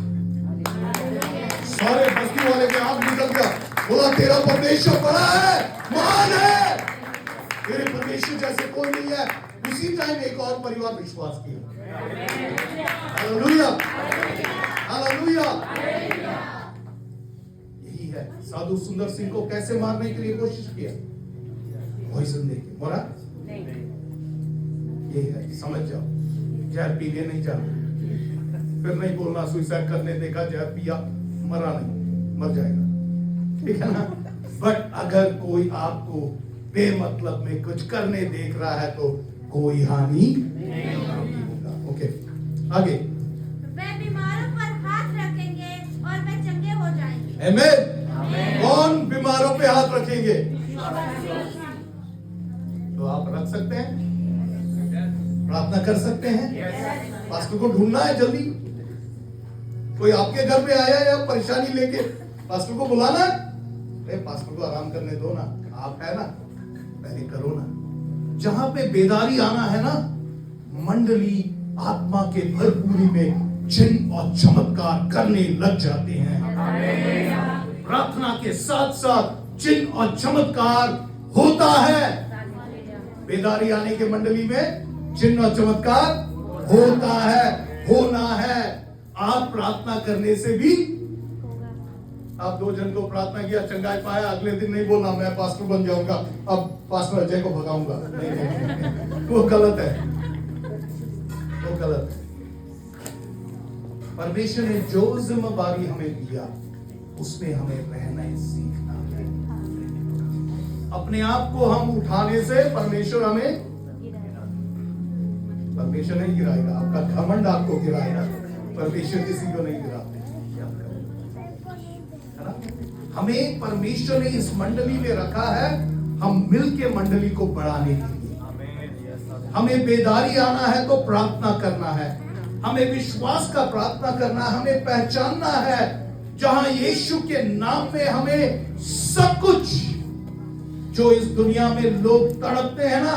सारे बस्ती वाले के आंख निकल गया, बोला तेरा परमेश्वर बड़ा है, महान है, तेरे परमेश्वर जैसे कोई नहीं है। उसी टाइम एक और परिवार विश्वास किया। Hallelujah, hallelujah. यही है, साधु सुंदर सिंह को कैसे मारने के लिए कोशिश किया, पॉइजन देके मरा। ये है, समझ जाओ, जहर पीने नहीं जाना, फिर नहीं बोलना सुसाइड करने देखा जहर पिया मरा नहीं, मर जाएगा, ठीक है ना? बट अगर कोई आपको बेमतलब में कुछ करने देख रहा है तो कोई हानि नहीं होगा। ओके, आगे। वे बीमारों पर हाथ रखेंगे और वे चंगे हो जाएंगे। आमीन। कौन बीमारों पे हाथ रखेंगे? तो आप रख सकते हैं, प्रार्थना कर सकते हैं। पास्टर को ढूंढना है जल्दी। कोई आपके घर पे आया या परेशानी लेके, पास्टर को बुलाना है। अरे पास्टर को आराम करने दो ना, आप है ना, पहले करो ना। जहां पे बेदारी आना है ना, मंडली आत्मा के भरपूरी में चिन्ह और चमत्कार करने लग जाते हैं। प्रार्थना के साथ साथ चिन्ह और चमत्कार होता है। बेदारी आने के मंडली में चिन्ह और चमत्कार होता है, होना है। आप प्रार्थना करने से भी, आप 2 जन को प्रार्थना किया, चंगाई पाया, अगले दिन नहीं बोलना मैं पास्टर बन जाऊंगा, अब पास्टर अजय को भगाऊंगा। नहीं, वो गलत है, वो गलत है। परमेश्वर ने जो जिम्मेदारी हमें दिया उसमें हमें रहना सीखना है। अपने आप को हम उठाने से परमेश्वर हमें, परमेश्वर नहीं गिराएगा, आपका घमंड आपको गिराएगा, परमेश्वर किसी को नहीं गिराते। हमें परमेश्वर ने इस मंडली में रखा है, हम मिलके मंडली को बढ़ाने के लिए। हमें बेदारी आना है तो प्रार्थना करना है, हमें विश्वास का प्रार्थना करना है, हमें पहचानना है जहां यीशु के नाम में हमें सब कुछ जो इस दुनिया में लोग तड़पते हैं ना,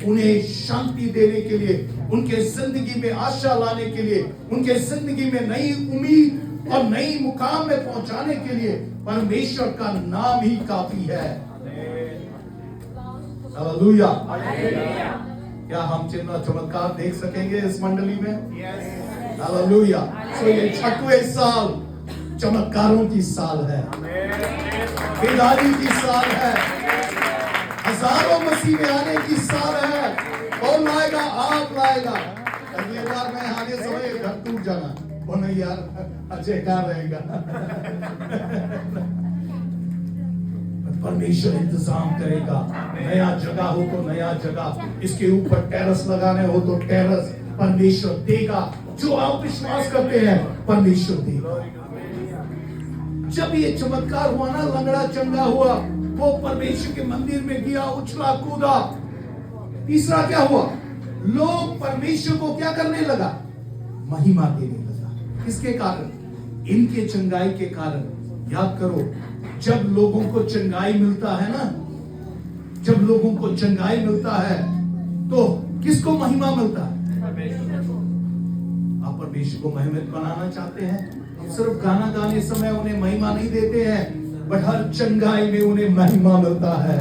उन्हें शांति देने के लिए, उनके जिंदगी में आशा लाने के लिए, उनके जिंदगी में नई उम्मीद और नई मुकाम में पहुंचाने के लिए परमेश्वर का नाम ही काफी है। हालेलुया। क्या हम चिन्ह चमत्कार देख सकेंगे इस मंडली में? हालेलुया। सो ये 6वें साल चमत्कारों की साल है, बेदारी की साल है, हजारों मसीह में आने की साल है। कौन लाएगा? आप लाएगा। अगली बार मैं आने समय घर टूट जाना, वो नहीं यार अजय कहाँ रहेगा। परमेश्वर इंतजाम करेगा। नया जगह हो तो नया जगह, इसके ऊपर टेरेस लगाने हो तो टेरेस परमेश्वर देगा। जो आप विश्वास करते हैं परमेश्वर देगा। जब ये चमत्कार हुआ ना, लंगड़ा चंगा हुआ, वो परमेश्वर के मंदिर में गया, उछला कूदा। तीसरा क्या हुआ? लोग परमेश्वर को क्या करने लगा? महिमा देने लगा। किसके कारण? इनके चंगाई के कारण। याद करो, जब लोगों को चंगाई मिलता है ना, जब लोगों को चंगाई मिलता है तो किसको महिमा मिलता है? आप परमेश्वर को महिमित बनाना चाहते हैं? हम सिर्फ गाना गाने समय उन्हें महिमा नहीं देते हैं, बट हर चंगाई में उन्हें महिमा मिलता है।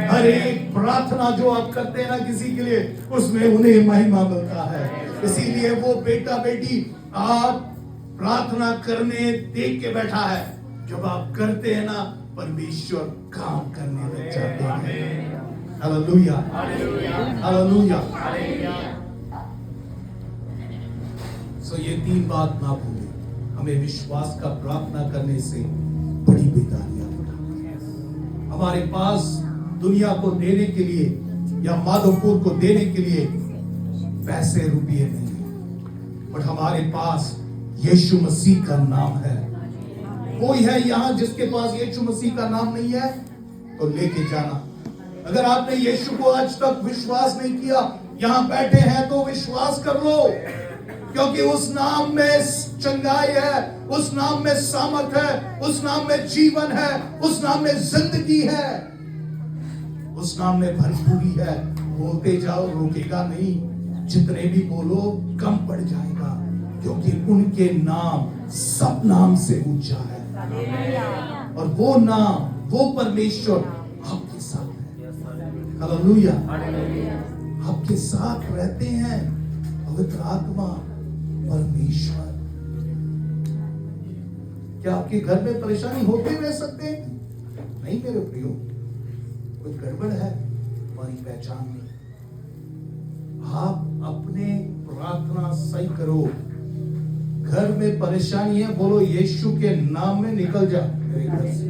हर एक प्रार्थना जो आप करते हैं ना किसी के लिए, उसमें उन्हें महिमा मिलता है। इसीलिए वो बेटा बेटी आप प्रार्थना करने देख के बैठा है, जब आप करते हैं ना परमेश्वर काम करने लग जाते हैं। Hallelujah, hallelujah. सो ये 3 बात ना भूलें। हमें विश्वास का प्रार्थना करने से बड़ी बेदारियां होती। हमारे पास दुनिया को देने के लिए या माधवपुर को देने के लिए पैसे रुपये नहीं है, बट हमारे पास यीशु मसीह का नाम है। कोई है यहाँ जिसके पास यीशु मसीह का नाम नहीं है तो लेके जाना। अगर आपने यीशु को आज तक विश्वास नहीं किया, यहाँ बैठे हैं तो विश्वास कर लो, क्योंकि उस नाम में चंगाई है, उस नाम में सामर्थ है, उस नाम में जीवन है, उस नाम में जिंदगी है, उस नाम में भरपूरी है। बोलते जाओ, रोकेगा नहीं। जितने भी बोलो कम पड़ जाएगा, क्योंकि उनके नाम सब नाम से ऊंचा है। और वो नाम, वो परमेश्वर आपके साथ है। हालेलुया। आपके साथ रहते हैं पवित्र आत्मा परमेश्वर। क्या आपके घर में परेशानी होते रह सकते हैं? नहीं मेरे प्रियो, कोई गड़बड़ है हमारी पहचान में। आप अपने प्रार्थना सही करो। घर में परेशानी है, बोलो यीशु के नाम में निकल जा मेरे घर से।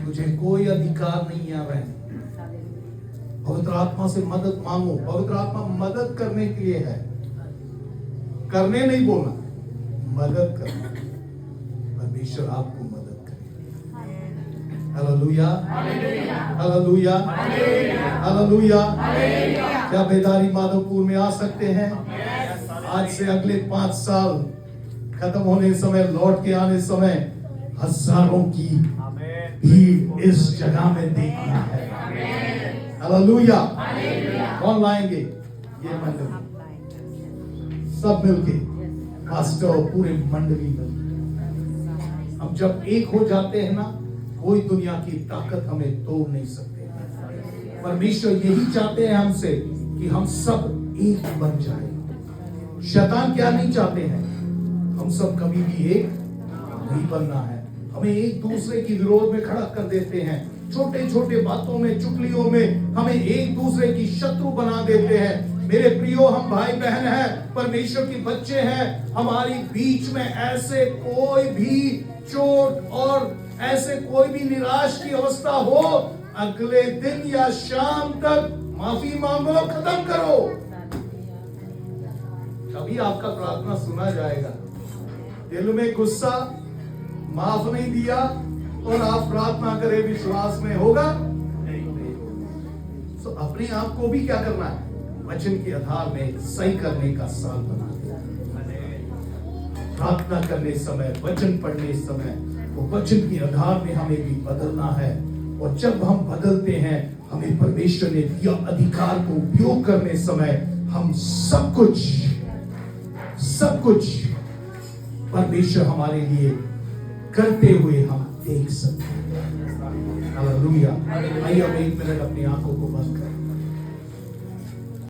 मुझे कोई अधिकार नहीं है रहने। पवित्र आत्मा से मदद मांगो। पवित्र आत्मा मदद करने के लिए है, करने नहीं बोलना, मदद करना। परमेश्वर आपको मदद करे। Hallelujah, hallelujah, hallelujah. क्या बेदारी माधवपुर में आ सकते हैं? आज से अगले 5 साल खत्म होने समय, लौट के आने समय हजारों की भीड़ इस जगह में देखना है। हालेलुया। कौन लाएंगे? ये मंडली सब मिलके, पास्टर पूरे मंडली मिलके। हम जब एक हो जाते हैं ना, कोई दुनिया की ताकत हमें तोड़ नहीं सकते। परमेश्वर यही चाहते हैं हमसे कि हम सब एक बन जाए। शैतान क्या नहीं चाहते हैं? हम सब कभी भी एक नहीं बनना है। हमें एक दूसरे की विरोध में खड़ा कर देते हैं। छोटे छोटे बातों में, चुगलियों में हमें एक दूसरे की शत्रु बना देते हैं। मेरे प्रियो, हम भाई बहन हैं, परमेश्वर के बच्चे हैं। हमारी बीच में ऐसे कोई भी चोट और ऐसे कोई भी निराश की अवस्था हो, अगले दिन या शाम तक माफी मांगो, खत्म करो, तभी आपका प्रार्थना सुना जाएगा। दिल में गुस्सा, माफ नहीं दिया और आप प्रार्थना करें विश्वास में, होगा? तो अपने आप को भी क्या करना है? वचन के आधार में सही करने का साल बना दिया। प्रार्थना करने समय, वचन पढ़ने समय, वो वचन के आधार में हमें भी बदलना है। और जब हम बदलते हैं, हमें परमेश्वर ने दिया अधिकार को उपयोग करने समय हम सब कुछ परमेश्वर हमारे लिए करते हुए हम देख सकते हैं। हालेलुया। आइए हम 1 मिनट अपनी आंखों को बंद करें।